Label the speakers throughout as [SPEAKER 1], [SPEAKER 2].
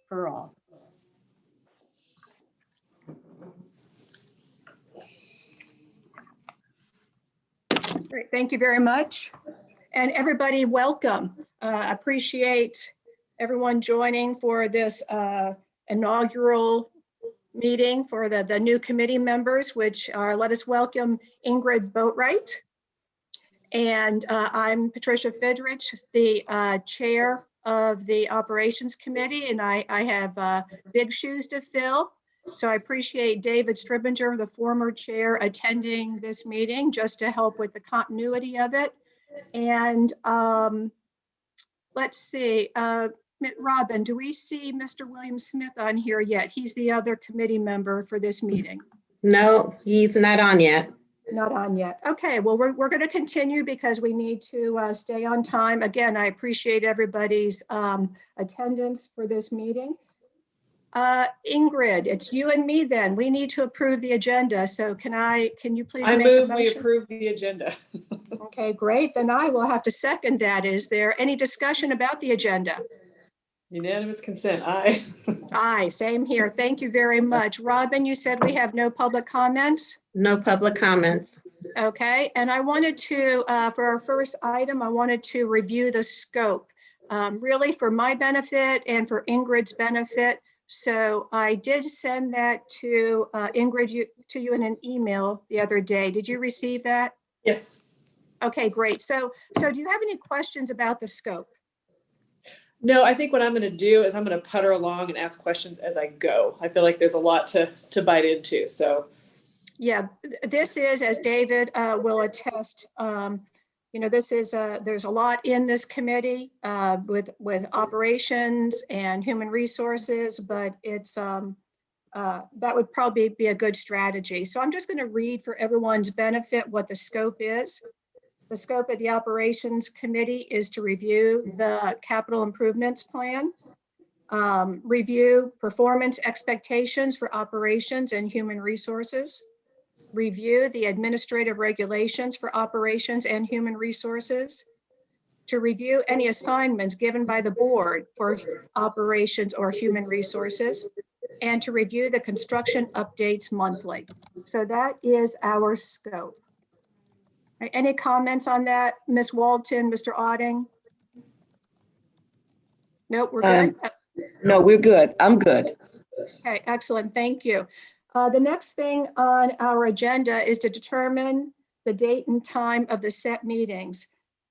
[SPEAKER 1] for all. Great, thank you very much. And everybody, welcome. Appreciate everyone joining for this inaugural meeting for the new committee members, which are, let us welcome Ingrid Boatwright. And I'm Patricia Fidrich, the chair of the operations committee, and I have big shoes to fill. So I appreciate David Stribinger, the former chair, attending this meeting just to help with the continuity of it. And let's see, Robin, do we see Mr. William Smith on here yet? He's the other committee member for this meeting.
[SPEAKER 2] No, he's not on yet.
[SPEAKER 1] Not on yet. Okay, well, we're going to continue because we need to stay on time. Again, I appreciate everybody's attendance for this meeting. Ingrid, it's you and me then. We need to approve the agenda. So can you please
[SPEAKER 3] I
[SPEAKER 1] make a
[SPEAKER 3] move we
[SPEAKER 1] motion?
[SPEAKER 3] approve the agenda.
[SPEAKER 1] Okay, great. Then I will have to second that. Is there any discussion about the agenda?
[SPEAKER 3] Unanimous consent, aye.
[SPEAKER 1] Aye, same here. Thank you very much. Robin, you said we have no public comments?
[SPEAKER 2] No public comments.
[SPEAKER 1] Okay, and I wanted to, for our first item, I wanted to review the scope, really for my benefit and for Ingrid's benefit. So I did send that to Ingrid, to you in an email the other day. Did you receive that?
[SPEAKER 3] Yes.
[SPEAKER 1] Okay, great. So do you have any questions about the scope?
[SPEAKER 3] No, I think what I'm going to do is I'm going to putter along and ask questions as I go. I feel like there's a lot to bite into. So,
[SPEAKER 1] yeah, this is, as David will attest, this is there's a lot in this committee with operations and human resources, but it's that would probably be a good strategy. So I'm just going to read for everyone's benefit what the scope is. The scope of the operations committee is to review the capital improvements plan, review performance expectations for operations and human resources, review the administrative regulations for operations and human resources, to review any assignments given by the board for operations or human resources, and to review the construction updates monthly. So that is our scope. Any comments on that, Ms. Walton, Mr. Otting? Nope, we're good.
[SPEAKER 4] No, we're good. I'm good.
[SPEAKER 1] Okay, excellent. Thank you. The next thing on our agenda is to determine the date and time of the set meetings.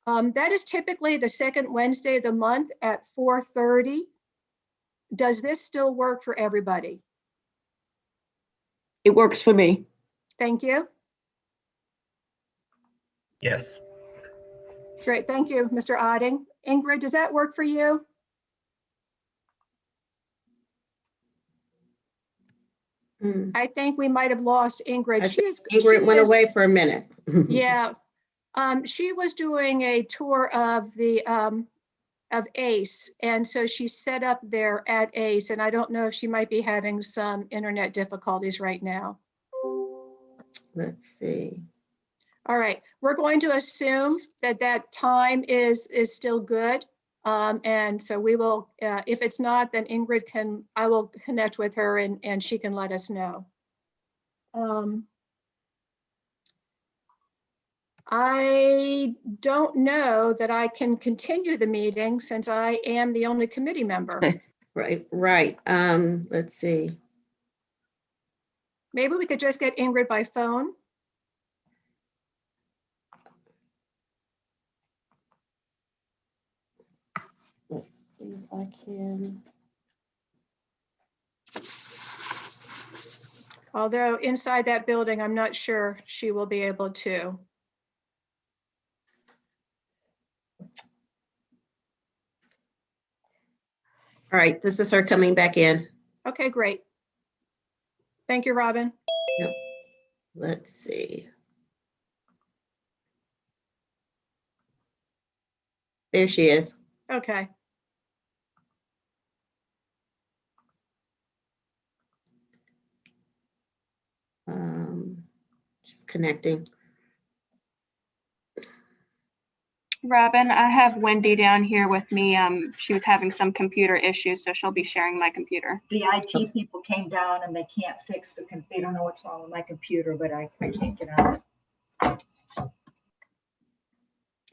[SPEAKER 1] That is typically the second Wednesday of the month at 4:30. Does this still work for everybody?
[SPEAKER 4] It works for me.
[SPEAKER 1] Thank you.
[SPEAKER 5] Yes.
[SPEAKER 1] Great, thank you, Mr. Otting. Ingrid, does that work for you? I think we might have lost Ingrid.
[SPEAKER 2] Ingrid went away for a minute.
[SPEAKER 1] Yeah, she was doing a tour of the of ACE, and so she's set up there at ACE, and I don't know if she might be having some internet difficulties right now.
[SPEAKER 2] Let's see.
[SPEAKER 1] All right, we're going to assume that that time is still good. And so we will, if it's not, then Ingrid I will connect with her and she can let us know. I don't know that I can continue the meeting since I am the only committee member.
[SPEAKER 2] Right. Let's see.
[SPEAKER 1] Maybe we could just get Ingrid by phone.
[SPEAKER 2] Let's see if I can.
[SPEAKER 1] Although inside that building, I'm not sure she will be able to.
[SPEAKER 2] All right, this is her coming back in.
[SPEAKER 1] Okay, great. Thank you, Robin.
[SPEAKER 2] Yep. Let's see. There she is.
[SPEAKER 1] Okay.
[SPEAKER 2] Just connecting.
[SPEAKER 5] Robin, I have Wendy down here with me. She was having some computer issues, so she'll be sharing my computer.
[SPEAKER 6] The IT people came down and they can't fix they don't know what's wrong with my computer, but I can't get on it.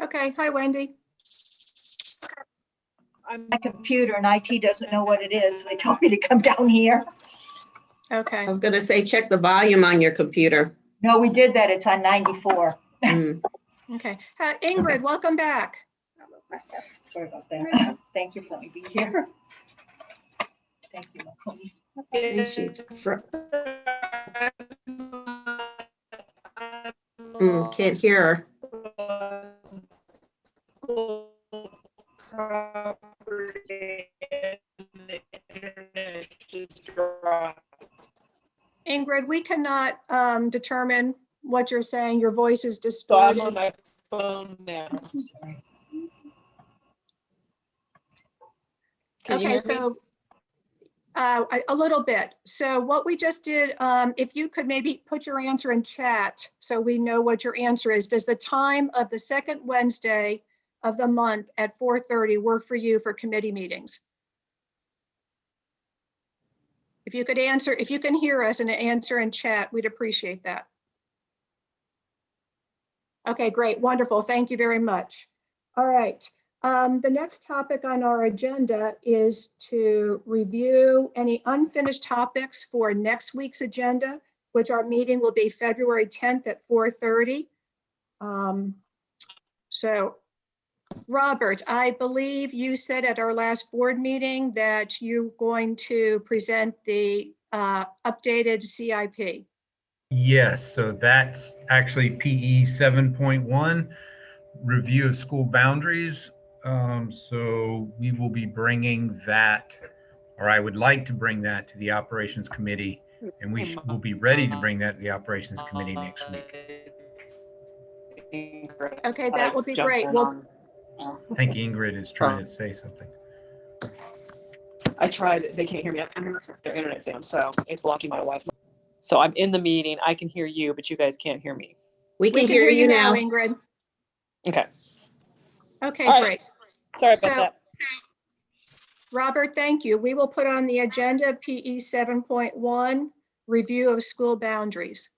[SPEAKER 1] Okay, hi Wendy.
[SPEAKER 6] My computer and IT doesn't know what it is. So they told me to come down here.
[SPEAKER 1] Okay,
[SPEAKER 2] I was gonna say, check the volume on your computer.
[SPEAKER 6] No, we did that. It's on 94.
[SPEAKER 2] Mm.
[SPEAKER 1] okay. Ingrid, welcome back.
[SPEAKER 6] Sorry about that. Thank you for letting me be here. Thank you.
[SPEAKER 2] I think she's can't hear her.
[SPEAKER 1] Ingrid, we cannot determine what you're saying. Your voice is
[SPEAKER 3] So I'm on
[SPEAKER 1] distorted.
[SPEAKER 3] my phone now.
[SPEAKER 6] Sorry.
[SPEAKER 3] Can you
[SPEAKER 1] Okay,
[SPEAKER 3] hear me?
[SPEAKER 1] so a little bit. So what we just did, if you could maybe put your answer in chat so we know what your answer is. Does the time of the second Wednesday of the month at 4:30 work for you for committee meetings? If you could answer, if you can hear us and answer in chat, we'd appreciate that. Okay, great, wonderful. Thank you very much. All right. The next topic on our agenda is to review any unfinished topics for next week's agenda, which our meeting will be February 10th at 4:30. So Robert, I believe you said at our last board meeting that you're going to present the updated CIP.
[SPEAKER 7] Yes, so that's actually PE 7.1, review of school boundaries. So we will be bringing that, or I would like to bring that to the operations committee, and we will be ready to bring that to the operations committee next week.
[SPEAKER 1] Okay, that will be great. Well,
[SPEAKER 7] I think Ingrid is trying to say something.
[SPEAKER 3] I tried, they can't hear me. Their internet's down, so it's blocking my Wi-Fi. So I'm in the meeting. I can hear you, but you guys can't hear me.
[SPEAKER 2] We
[SPEAKER 1] we
[SPEAKER 2] can
[SPEAKER 1] can
[SPEAKER 2] hear you now.
[SPEAKER 1] Ingrid.
[SPEAKER 3] Okay.
[SPEAKER 1] Okay,
[SPEAKER 3] All right.
[SPEAKER 1] great.
[SPEAKER 3] Sorry about
[SPEAKER 1] So,
[SPEAKER 3] that.
[SPEAKER 1] Robert, thank you. We will put on the agenda PE 7.1, review of school boundaries.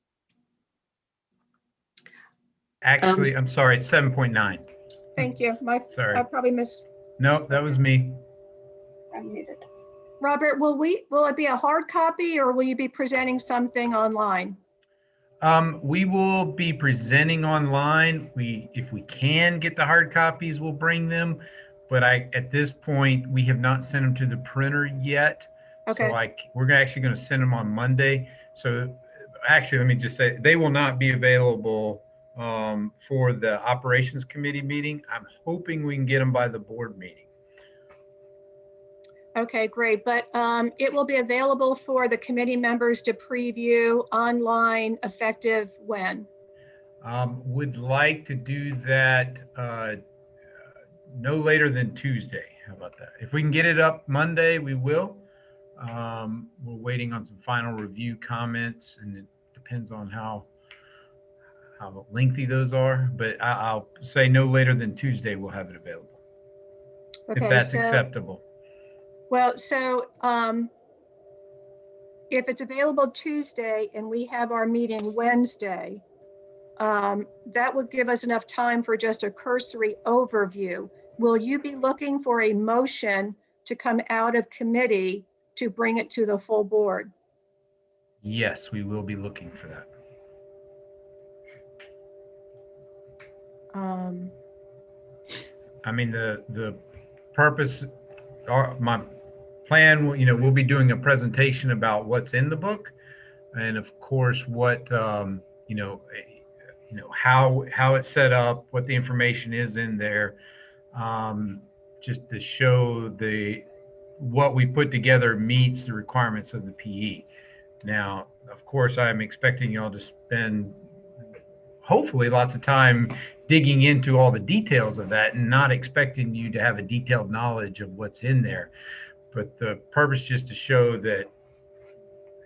[SPEAKER 7] Actually, I'm sorry, it's 7.9.
[SPEAKER 1] Thank you.
[SPEAKER 7] Sorry.
[SPEAKER 1] I probably missed.
[SPEAKER 7] No, that was me.
[SPEAKER 5] I'm muted.
[SPEAKER 1] Robert, will it be a hard copy or will you be presenting something online?
[SPEAKER 7] We will be presenting online. If we can get the hard copies, we'll bring them. But at this point, we have not sent them to the printer yet.
[SPEAKER 1] Okay.
[SPEAKER 7] So we're actually going to send them on Monday. So actually, let me just say, they will not be available for the operations committee meeting. I'm hoping we can get them by the board meeting.
[SPEAKER 1] Okay, great. But it will be available for the committee members to preview online effective when?
[SPEAKER 7] Would like to do that no later than Tuesday. How about that? If we can get it up Monday, we will. We're waiting on some final review comments, and it depends on how lengthy those are. But I'll say no later than Tuesday, we'll have it available.
[SPEAKER 1] Okay,
[SPEAKER 7] if that's
[SPEAKER 1] so,
[SPEAKER 7] acceptable.
[SPEAKER 1] Well, so if it's available Tuesday and we have our meeting Wednesday, that would give us enough time for just a cursory overview. Will you be looking for a motion to come out of committee to bring it to the full board?
[SPEAKER 7] Yes, we will be looking for that. I mean, the purpose, my plan, we'll be doing a presentation about what's in the book, and of course, what how it's set up, what the information is in there, just to show what we put together meets the requirements of the PE. Now, of course, I'm expecting y'all to spend hopefully lots of time digging into all the details of that, and not expecting you to have a detailed knowledge of what's in there. But the purpose just to show that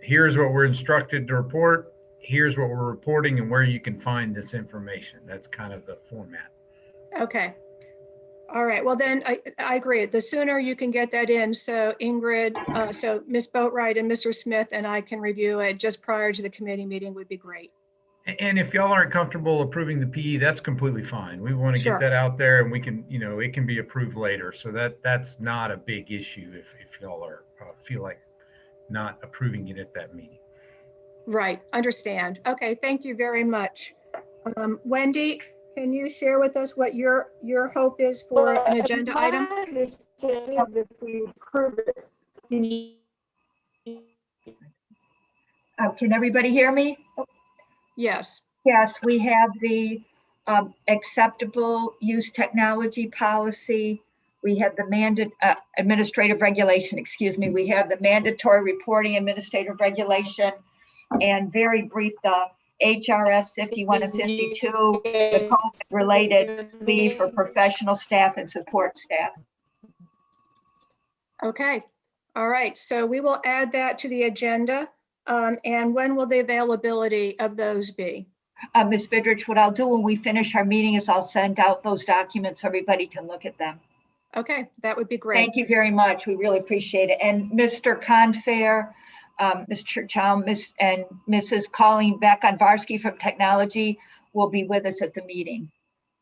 [SPEAKER 7] here's what we're instructed to report, here's what we're reporting, and where you can find this information. That's kind of the format.
[SPEAKER 1] Okay. All right, well then, I agree. The sooner you can get that in, so Ingrid, so Ms. Boatwright and Mr. Smith and I can review it just prior to the committee meeting would be great.
[SPEAKER 7] And if y'all aren't comfortable approving the PE, that's completely fine. We want to
[SPEAKER 1] Sure.
[SPEAKER 7] get that out there and we can, you know, it can be approved later. So that's not a big issue if y'all are feel like not approving it at that meeting.
[SPEAKER 1] Right, understand. Okay, thank you very much. Wendy, can you share with us what your hope is for an agenda item?
[SPEAKER 6] Can everybody hear me?
[SPEAKER 1] Yes,
[SPEAKER 6] Yes, we have the acceptable use technology policy. We have the administrative regulation, excuse me. We have the mandatory reporting administrative regulation, and very brief, the HRS 51 and 52, the COVID-related leave for professional staff and support staff.
[SPEAKER 1] okay. All right, so we will add that to the agenda. And when will the availability of those be?
[SPEAKER 6] Ms. Vidrich, what I'll do when we finish our meeting is I'll send out those documents so everybody can look at them.
[SPEAKER 1] Okay, that would be great.
[SPEAKER 6] Thank you very much. We really appreciate it. And Mr. Confair, Mr. Chow, and Mrs. Colleen Beck-Onvarsky from Technology will be with us at the meeting.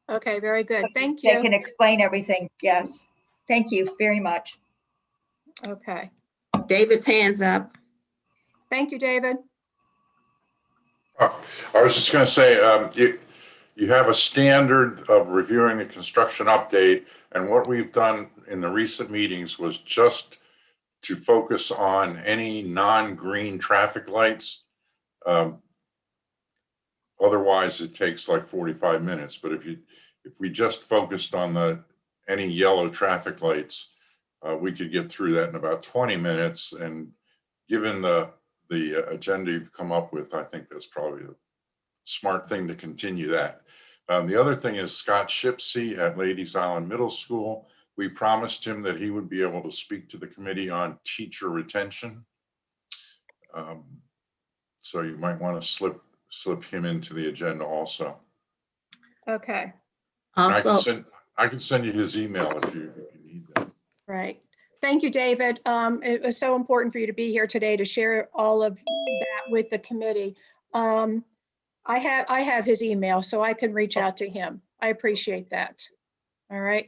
[SPEAKER 1] Okay, very good. Thank
[SPEAKER 6] They
[SPEAKER 1] you.
[SPEAKER 6] can explain everything. Yes. Thank you very much.
[SPEAKER 1] Okay,
[SPEAKER 2] David's hands up.
[SPEAKER 1] thank you, David.
[SPEAKER 8] I was just going to say, you have a standard of reviewing the construction update, and what we've done in the recent meetings was just to focus on any non-green traffic lights. Otherwise, it takes like 45 minutes. But if we just focused on any yellow traffic lights, we could get through that in about 20 minutes. And given the agenda you've come up with, I think that's probably a smart thing to continue that. The other thing is Scott Shipsey at Ladies Island Middle School. We promised him that he would be able to speak to the committee on teacher retention. So you might want to slip him into the agenda also.
[SPEAKER 1] Okay,
[SPEAKER 2] Also,
[SPEAKER 8] I can send you his email if you need that.
[SPEAKER 1] right. Thank you, David. It was so important for you to be here today to share all of that with the committee. I have his email, so I can reach out to him. I appreciate that. All right.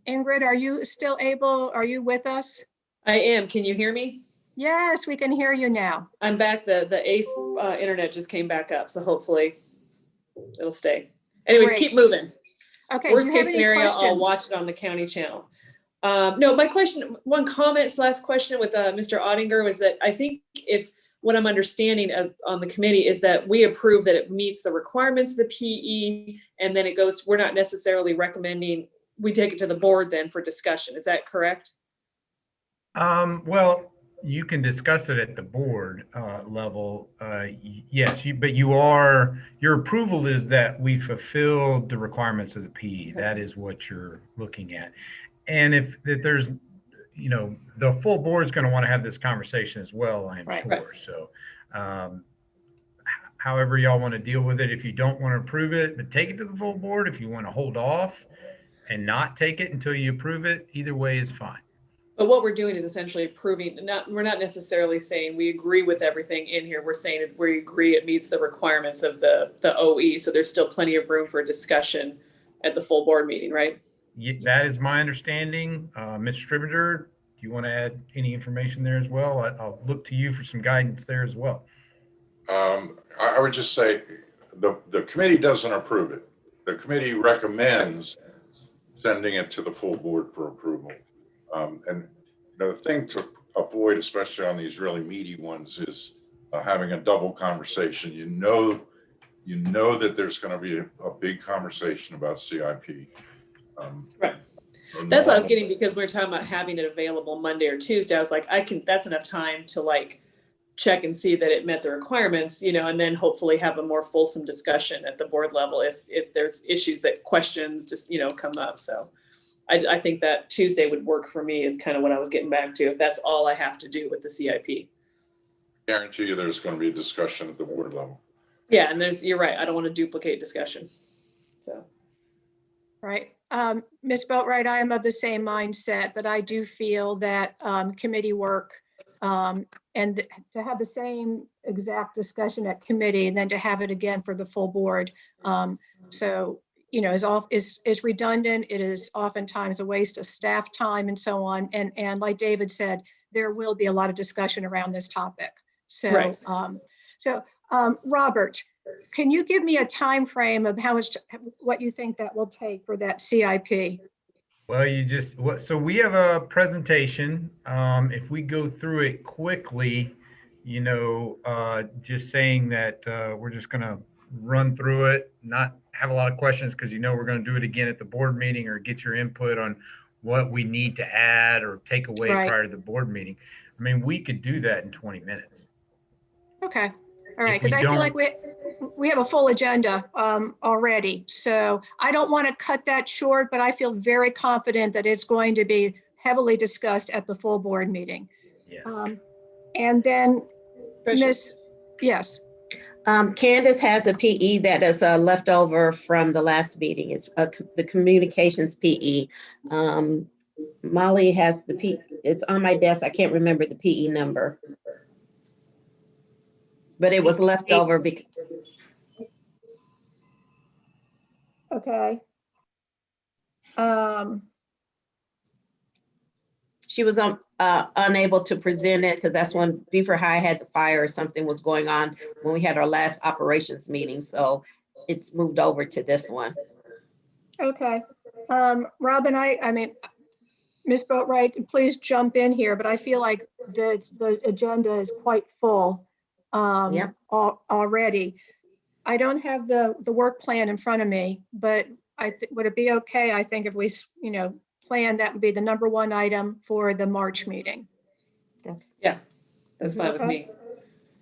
[SPEAKER 1] Ingrid, are you still able? Are you with us?
[SPEAKER 3] I am. Can you hear me?
[SPEAKER 1] Yes, we can hear you now.
[SPEAKER 3] I'm back. The ACE internet just came back up, so hopefully it'll stay. Anyways,
[SPEAKER 1] Great.
[SPEAKER 3] keep moving.
[SPEAKER 1] Okay.
[SPEAKER 3] Worst
[SPEAKER 1] do you have
[SPEAKER 3] case
[SPEAKER 1] any
[SPEAKER 3] scenario, I'll
[SPEAKER 1] questions?
[SPEAKER 3] watch it on the county channel. No, my question, one comment / question with Mr. Ottinger was that I think if what I'm understanding on the committee is that we approve that it meets the requirements of the PE, and then it goes, we're not necessarily recommending, we take it to the board then for discussion. Is that correct?
[SPEAKER 7] Well, you can discuss it at the board level. Yes, but your approval is that we fulfilled the requirements of the PE.
[SPEAKER 3] Okay.
[SPEAKER 7] That is what you're looking at. And if there's, you know, the full board is going to want to have this conversation as well, I'm
[SPEAKER 1] Right.
[SPEAKER 7] sure. So however y'all want to deal with it, if you don't want to approve it, but take it to the full board, if you want to hold off and not take it until you approve it, either way is fine.
[SPEAKER 3] But what we're doing is essentially approving, we're not necessarily saying we agree with everything in here. We're saying that we agree it meets the requirements of the OE. So there's still plenty of room for discussion at the full board meeting, right?
[SPEAKER 7] That is my understanding. Ms. Stribinger, do you want to add any information there as well? I'll look to you for some guidance there as well.
[SPEAKER 8] I would just say the committee doesn't approve it. The committee recommends sending it to the full board for approval. And the thing to avoid, especially on these really meaty ones, is having a double conversation. You know that there's going to be a big conversation about CIP.
[SPEAKER 3] Right. That's what I was getting, because we were talking about having it available Monday or Tuesday. I was like, that's enough time to like check and see that it met the requirements, you know, and then hopefully have a more fulsome discussion at the board level if there's issues that questions just, you know, come up. So I think that Tuesday would work for me, is kind of what I was getting back to, if that's all I have to do with the CIP.
[SPEAKER 8] Guarantee you there's going to be a discussion at the board level.
[SPEAKER 3] Yeah, and you're right. I don't want to duplicate discussion. So.
[SPEAKER 1] Right. Ms. Boatright, I am of the same mindset that I do feel that committee work and to have the same exact discussion at committee and then to have it again for the full board. So, you know, is redundant. It is oftentimes a waste of staff time and so on. And like David said, there will be a lot of discussion around this topic. So,
[SPEAKER 3] Right.
[SPEAKER 1] Robert, can you give me a time frame of what you think that will take for that CIP?
[SPEAKER 7] Well, so we have a presentation. If we go through it quickly, just saying that we're just going to run through it, not have a lot of questions because we're going to do it again at the board meeting or get your input on what we need to add or take away
[SPEAKER 1] Right.
[SPEAKER 7] prior to the board meeting. I mean, we could do that in 20 minutes.
[SPEAKER 1] Okay. All right.
[SPEAKER 7] If we
[SPEAKER 1] Because I feel
[SPEAKER 7] don't-
[SPEAKER 1] like we have a full agenda already. So I don't want to cut that short, but I feel very confident that it's going to be heavily discussed at the full board meeting.
[SPEAKER 7] Yes.
[SPEAKER 1] And then
[SPEAKER 2] Tricia.
[SPEAKER 1] Yes.
[SPEAKER 2] Candace has a PE that is left over from the last meeting. It's the communications PE. Molly has the P. It's on my desk. I can't remember the PE number, but it was left over because
[SPEAKER 1] Okay.
[SPEAKER 2] she was unable to present it because that's when Beaufort High had the fire or something was going on when we had our last operations meeting. So it's moved over to this one.
[SPEAKER 1] Okay. Robin, I mean, Ms. Boatright, please jump in here, but I feel like the agenda is quite full
[SPEAKER 2] Yep.
[SPEAKER 1] already. I don't have the work plan in front of me, but would it be okay? I think if we, plan, that would be the number one item for the March meeting.
[SPEAKER 3] Yeah, that's fine with
[SPEAKER 1] Okay.
[SPEAKER 3] me.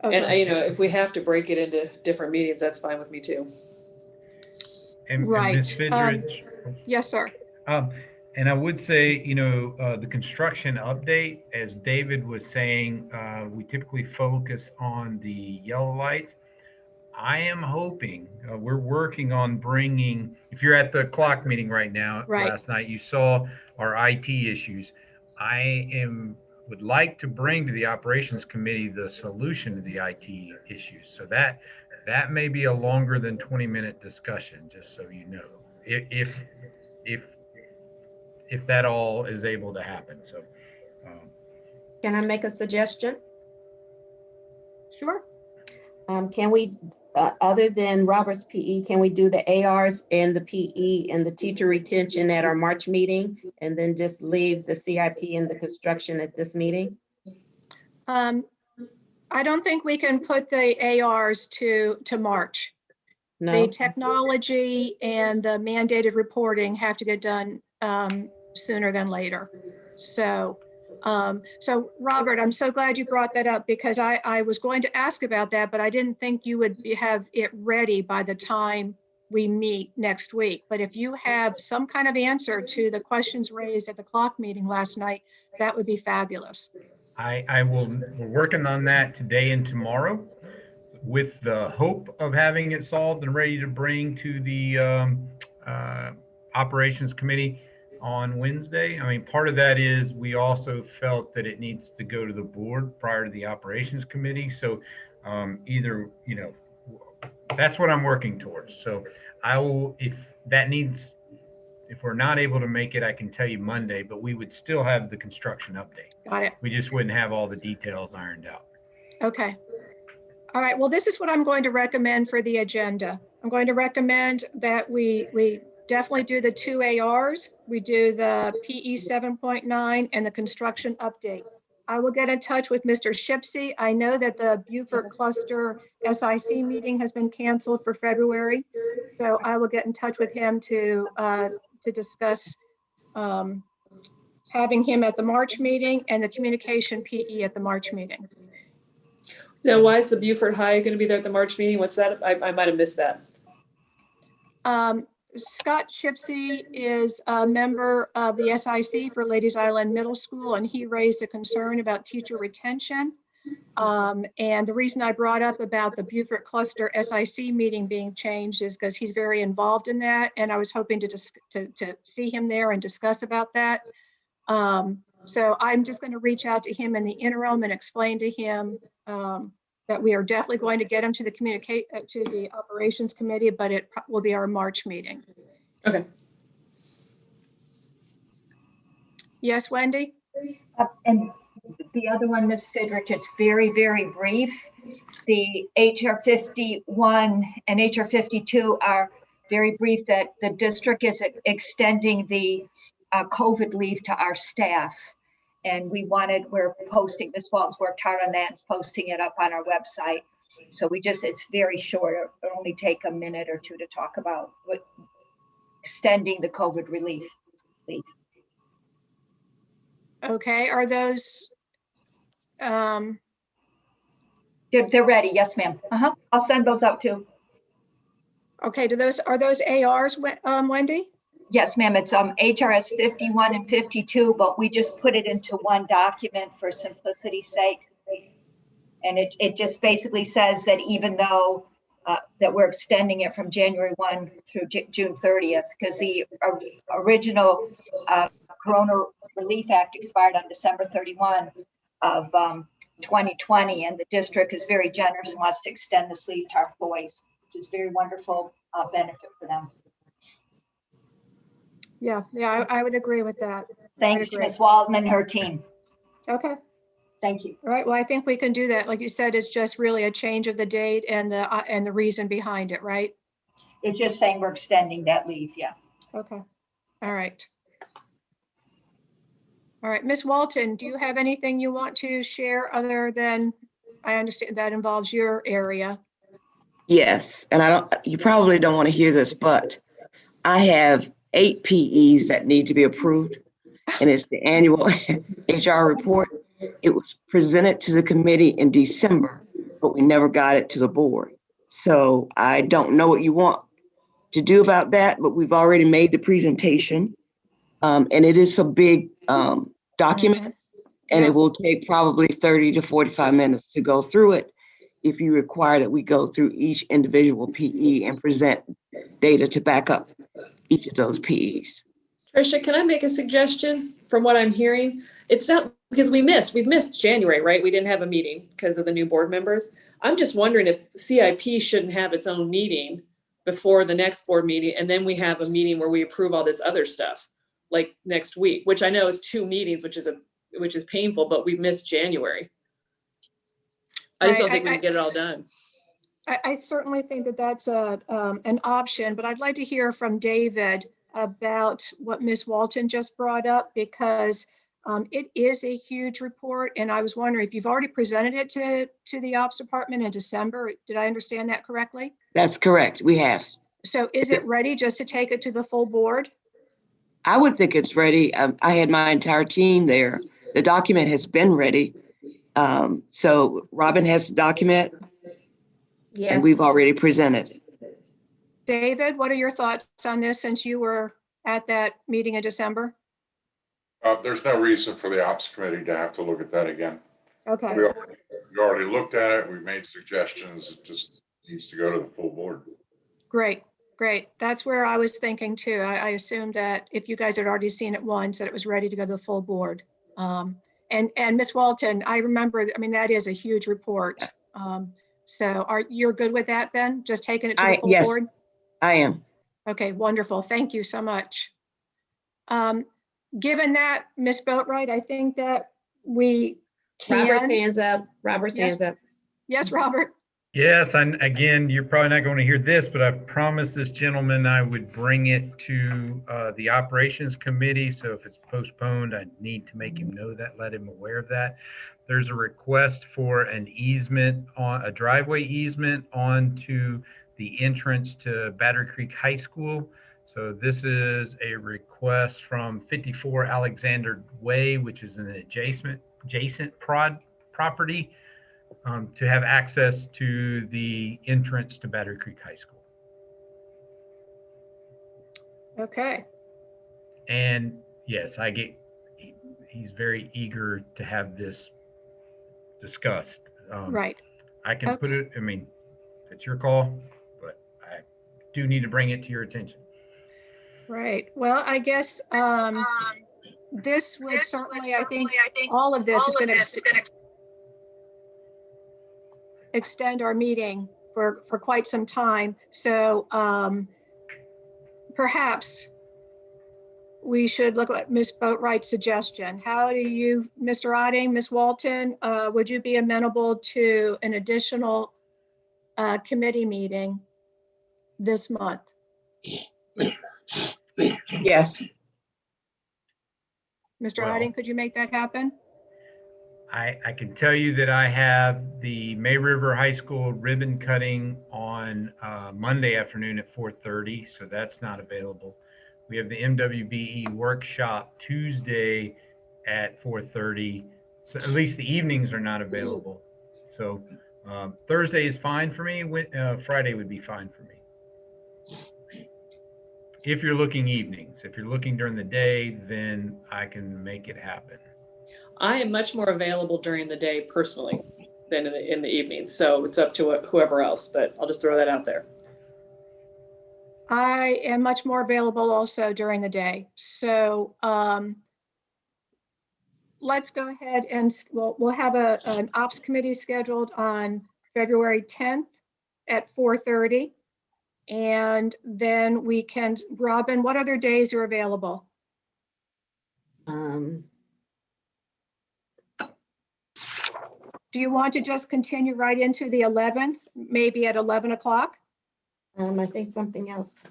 [SPEAKER 1] Okay.
[SPEAKER 3] And, if we have to break it into different meetings, that's fine with me too.
[SPEAKER 7] And
[SPEAKER 1] Right.
[SPEAKER 7] Ms. Fidrich,
[SPEAKER 1] Yes, sir.
[SPEAKER 7] and I would say, the construction update, as David was saying, we typically focus on the yellow lights. I am hoping, we're working on bringing, if you're at the clock meeting right now,
[SPEAKER 1] Right.
[SPEAKER 7] last night, you saw our IT issues. Would like to bring to the operations committee the solution to the IT issues. So that may be a longer than 20-minute discussion, just so you know, if that all is able to happen. So,
[SPEAKER 2] Can I make a suggestion?
[SPEAKER 1] Sure.
[SPEAKER 2] Can we, other than Robert's PE, can we do the ARs and the PE and the teacher retention at our March meeting and then just leave the CIP and the construction at this meeting?
[SPEAKER 1] I don't think we can put the ARs to March.
[SPEAKER 2] No.
[SPEAKER 1] The technology and the mandated reporting have to get done sooner than later. So Robert, I'm so glad you brought that up because I was going to ask about that, but I didn't think you would have it ready by the time we meet next week. But if you have some kind of answer to the questions raised at the clock meeting last night, that would be fabulous.
[SPEAKER 7] we're working on that today and tomorrow with the hope of having it solved and ready to bring to the operations committee on Wednesday. I mean, part of that is we also felt that it needs to go to the board prior to the operations committee. So either, that's what I'm working towards. So I will, if we're not able to make it, I can tell you Monday, but we would still have the construction update.
[SPEAKER 1] Got it.
[SPEAKER 7] We just wouldn't have all the details ironed out.
[SPEAKER 1] Okay. All right. Well, this is what I'm going to recommend for the agenda. I'm going to recommend that we definitely do the 2 ARs. We do the PE 7.9 and the construction update. I will get in touch with Mr. Shipsey. I know that the Beaufort Cluster SIC meeting has been canceled for February. So I will get in touch with him to discuss having him at the March meeting and the communication PE at the March meeting.
[SPEAKER 3] Now, why is the Beaufort High going to be there at the March meeting? What's that? I might have missed that.
[SPEAKER 1] Scott Shipsey is a member of the SIC for Ladies Island Middle School, and he raised a concern about teacher retention. And the reason I brought up about the Beaufort Cluster SIC meeting being changed is because he's very involved in that. And I was hoping to see him there and discuss about that. So I'm just going to reach out to him in the interim and explain to him that we are definitely going to get him to the operations committee, but it will be our March meeting.
[SPEAKER 3] Okay.
[SPEAKER 1] Yes, Wendy?
[SPEAKER 6] And the other one, Ms. Fidrich, it's very, very brief. The HR 51 and HR 52 are very brief, that the district is extending the COVID leave to our staff. And we're posting, Ms. Walton's worked hard on that and is posting it up on our website. So it's very short. It'll only take a minute or two to talk about extending the COVID relief leave.
[SPEAKER 1] Okay, are those,
[SPEAKER 6] They're ready. Yes, ma'am. I'll send those out too.
[SPEAKER 1] okay, are those ARs, Wendy?
[SPEAKER 6] Yes, ma'am. It's HRS 51 and 52, but we just put it into one document for simplicity's sake. And it just basically says that even though that we're extending it from January 1 through June 30th, because the original Corona Relief Act expired on December 31 of 2020, and the district is very generous and wants to extend this leave to our employees, which is very wonderful benefit for them.
[SPEAKER 1] Yeah, I would agree with that.
[SPEAKER 6] Thanks to Ms. Walton and her team.
[SPEAKER 1] Okay.
[SPEAKER 6] Thank you.
[SPEAKER 1] All right, well, I think we can do that. Like you said, it's just really a change of the date and the reason behind it, right?
[SPEAKER 6] It's just saying we're extending that leave, yeah.
[SPEAKER 1] Okay, all right. All right, Ms. Walton, do you have anything you want to share other than, I understand that involves your area?
[SPEAKER 4] Yes, and you probably don't want to hear this, but I have 8 PEs that need to be approved, and it's the annual HR report. It was presented to the committee in December, but we never got it to the board. So I don't know what you want to do about that, but we've already made the presentation. And it is a big document, and it will take probably 30 to 45 minutes to go through it if you require that we go through each individual PE and present data to back up each of those PEs.
[SPEAKER 3] Tricia, can I make a suggestion from what I'm hearing? It's not because we've missed January, right? We didn't have a meeting because of the new board members. I'm just wondering if CIP shouldn't have its own meeting before the next board meeting. And then we have a meeting where we approve all this other stuff like next week, which I know is 2 meetings, which is painful, but we've missed January. I just don't think we can get it all done.
[SPEAKER 1] I certainly think that that's an option, but I'd like to hear from David about what Ms. Walton just brought up, because it is a huge report. And I was wondering if you've already presented it to the ops department in December. Did I understand that correctly?
[SPEAKER 4] That's correct. We have.
[SPEAKER 1] So is it ready just to take it to the full board?
[SPEAKER 4] I would think it's ready. I had my entire team there. The document has been ready. So Robin has the document.
[SPEAKER 2] Yes.
[SPEAKER 4] And we've already presented.
[SPEAKER 1] David, what are your thoughts on this since you were at that meeting in December?
[SPEAKER 8] There's no reason for the ops committee to have to look at that again.
[SPEAKER 1] Okay.
[SPEAKER 8] We already looked at it. We've made suggestions. It just needs to go to the full board.
[SPEAKER 1] Great. That's where I was thinking too. I assumed that if you guys had already seen it once, that it was ready to go to the full board. And Ms. Walton, I remember, I mean, that is a huge report. So you're good with that then? Just taking it to the full
[SPEAKER 4] yes,
[SPEAKER 1] board?
[SPEAKER 4] I am.
[SPEAKER 1] Okay, wonderful. Thank you so much. Given that, Ms. Boatwright, I think that we can.
[SPEAKER 2] Robert's hands up. Robert's hands up.
[SPEAKER 1] Yes, Robert.
[SPEAKER 7] Yes, and again, you're probably not going to hear this, but I promised this gentleman I would bring it to the operations committee. So if it's postponed, I need to make him know that, let him aware of that. There's a request for an easement, on a driveway easement onto the entrance to Battery Creek High School. So this is a request from 54 Alexander Way, which is an adjacent property, to have access to the entrance to Battery Creek High School.
[SPEAKER 1] Okay.
[SPEAKER 7] And yes, he's very eager to have this discussed.
[SPEAKER 1] Right.
[SPEAKER 7] I can put it, I mean, it's your call, but I do need to bring it to your attention.
[SPEAKER 1] Right. Well, I guess this would certainly, I think, all of this is going to extend our meeting for quite some time. So perhaps we should look at Ms. Boatwright's suggestion. How do you, Mr. Otting, Ms. Walton, would you be amenable to an additional committee meeting this month?
[SPEAKER 4] Yes,
[SPEAKER 1] Mr.
[SPEAKER 7] Well,
[SPEAKER 1] Otting, could you make that happen?
[SPEAKER 7] I can tell you that I have the May River High School ribbon cutting on Monday afternoon at 4:30, so that's not available. We have the MWBE workshop Tuesday at 4:30, so at least the evenings are not available. So Thursday is fine for me. Friday would be fine for me. If you're looking evenings, if you're looking during the day, then I can make it happen.
[SPEAKER 3] I am much more available during the day personally than in the evening. So it's up to whoever else, but I'll just throw that out there.
[SPEAKER 1] I am much more available also during the day. So let's go ahead and we'll have an ops committee scheduled on February 10th at 4:30. And then we can, Robin, what other days are available? Do you want to just continue right into the 11th, maybe at 11 o'clock?
[SPEAKER 2] I think something else,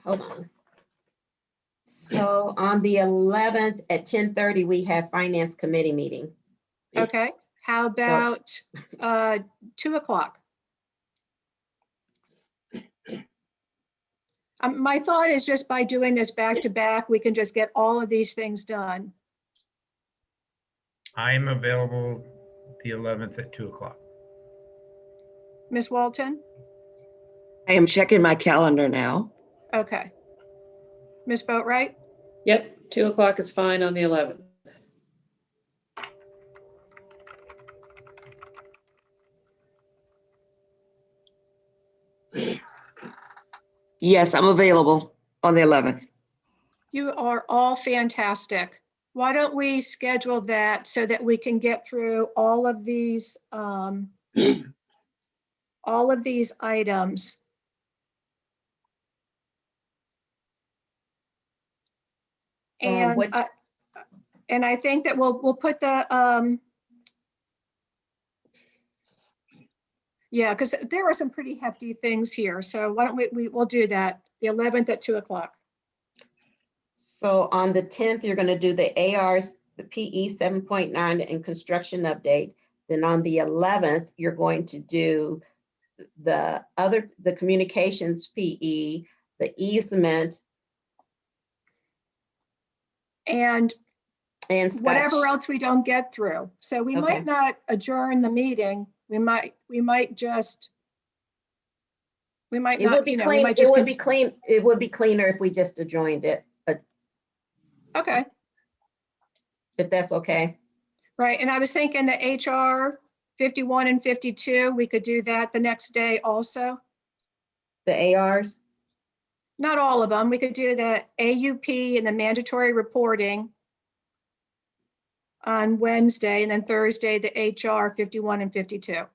[SPEAKER 2] hold on. So on the 11th at 10:30, we have finance committee meeting.
[SPEAKER 1] Okay, how about 2 o'clock? My thought is just by doing this back to back, we can just get all of these things done.
[SPEAKER 7] I am available the 11th at 2 o'clock.
[SPEAKER 1] Ms. Walton?
[SPEAKER 4] I am checking my calendar now.
[SPEAKER 1] Okay. Ms. Boatwright?
[SPEAKER 3] Yep, 2 o'clock is fine on the 11th.
[SPEAKER 4] Yes, I'm available on the 11th.
[SPEAKER 1] You are all fantastic. Why don't we schedule that so that we can get through all of these items. And I think that we'll put the yeah, because there are some pretty hefty things here. So why don't we'll do that, the 11th at 2 o'clock.
[SPEAKER 2] So on the 10th, you're going to do the ARs, the PE 7.9 and construction update. Then on the 11th, you're going to do the communications PE, the easement.
[SPEAKER 1] And whatever
[SPEAKER 2] Scotch.
[SPEAKER 1] else we don't get through. So we might not adjourn the meeting. We might just, we might
[SPEAKER 2] It
[SPEAKER 1] not,
[SPEAKER 2] would be
[SPEAKER 1] we
[SPEAKER 2] clean.
[SPEAKER 1] might
[SPEAKER 2] It
[SPEAKER 1] just,
[SPEAKER 2] would be clean. It would be cleaner if we just adjoined it,
[SPEAKER 1] okay,
[SPEAKER 2] if that's okay.
[SPEAKER 1] right. And I was thinking the HR 51 and 52, we could do that the next day also.
[SPEAKER 2] The ARs.
[SPEAKER 1] Not all of them. We could do the AUP and the mandatory reporting on Wednesday, and then Thursday, the HR 51 and 52.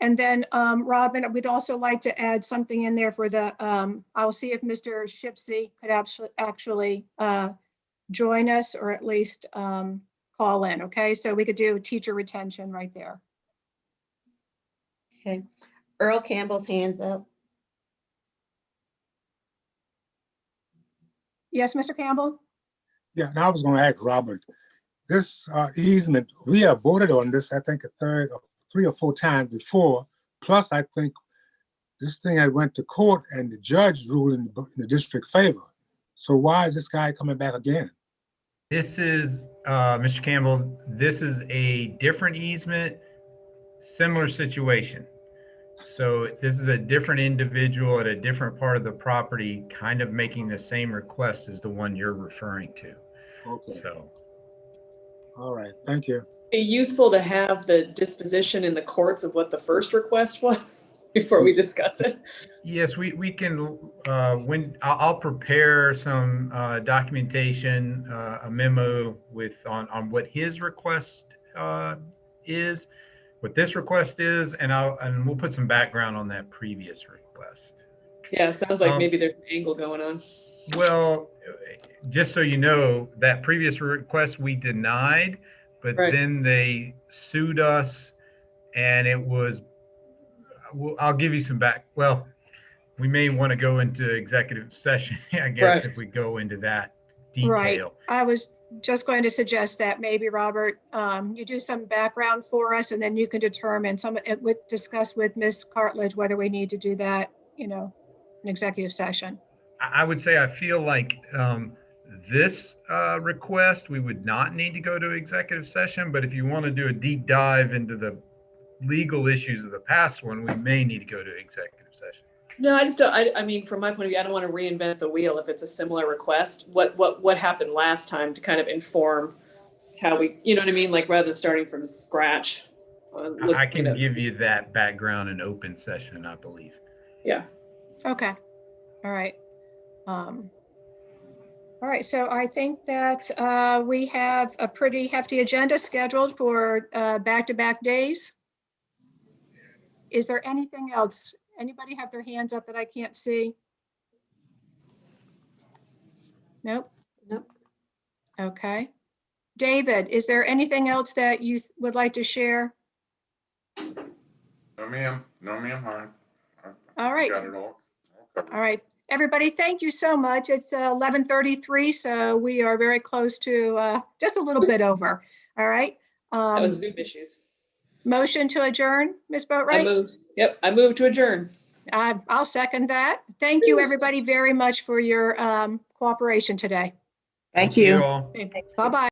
[SPEAKER 1] And then, Robin, we'd also like to add something in there for the, I'll see if Mr. Shipsey could actually join us, or at least call in, okay? So we could do teacher retention right there.
[SPEAKER 2] Okay. Earl Campbell's hands up.
[SPEAKER 1] Yes, Mr. Campbell?
[SPEAKER 9] Yeah, and I was going to ask Robert, this easement, we have voted on this, I think, 3 or 4 times before. Plus, I think this thing had went to court and the judge ruled in the district favor. So why is this guy coming back again?
[SPEAKER 7] This is, Mr. Campbell, this is a different easement, similar situation. So this is a different individual at a different part of the property, kind of making the same request as the one you're referring to.
[SPEAKER 9] Okay,
[SPEAKER 7] So,
[SPEAKER 9] all right, thank you.
[SPEAKER 3] Be useful to have the disposition in the courts of what the first request was before we discuss it.
[SPEAKER 7] yes, we can, when, I'll prepare some documentation, a memo on what his request is, what this request is, and we'll put some background on that previous request.
[SPEAKER 3] Yeah, it sounds like maybe there's an angle going on.
[SPEAKER 7] Well, just so you know, that previous request we denied, but
[SPEAKER 3] Right.
[SPEAKER 7] then they sued us, and it was, I'll give you some well, we may want to go into executive session, I guess,
[SPEAKER 3] Right.
[SPEAKER 7] if we go into that
[SPEAKER 1] Right.
[SPEAKER 7] detail.
[SPEAKER 1] I was just going to suggest that maybe, Robert, you do some background for us, and then you can determine it would discuss with Ms. Cartledge whether we need to do that, in executive session.
[SPEAKER 7] I would say I feel like this request, we would not need to go to executive session, but if you want to do a deep dive into the legal issues of the past one, we may need to go to executive session.
[SPEAKER 3] No, I just don't. I mean, from my point of view, I don't want to reinvent the wheel if it's a similar request. What happened last time to kind of inform how we, you know what I mean? Like rather than starting from scratch.
[SPEAKER 7] I can give you that background in open session, I believe.
[SPEAKER 3] Yeah.
[SPEAKER 1] Okay. All right. All right. So I think that we have a pretty hefty agenda scheduled for back-to-back days. Is there anything else? Anybody have their hands up that I can't see? Nope.
[SPEAKER 2] Nope.
[SPEAKER 1] Okay. David, is there anything else that you would like to share?
[SPEAKER 8] No, ma'am. No, ma'am.
[SPEAKER 1] All right.
[SPEAKER 8] Got it all.
[SPEAKER 1] All right. Everybody, thank you so much. It's 11:33, so we are very close to just a little bit over. All right.
[SPEAKER 3] That was Zoom issues.
[SPEAKER 1] Motion to adjourn, Ms.
[SPEAKER 3] I
[SPEAKER 1] Boatright?
[SPEAKER 3] moved. Yep, I moved to adjourn.
[SPEAKER 1] I'll second that. Thank you, everybody, very much for your cooperation today.
[SPEAKER 2] Thank you.
[SPEAKER 7] all.
[SPEAKER 1] Bye-bye.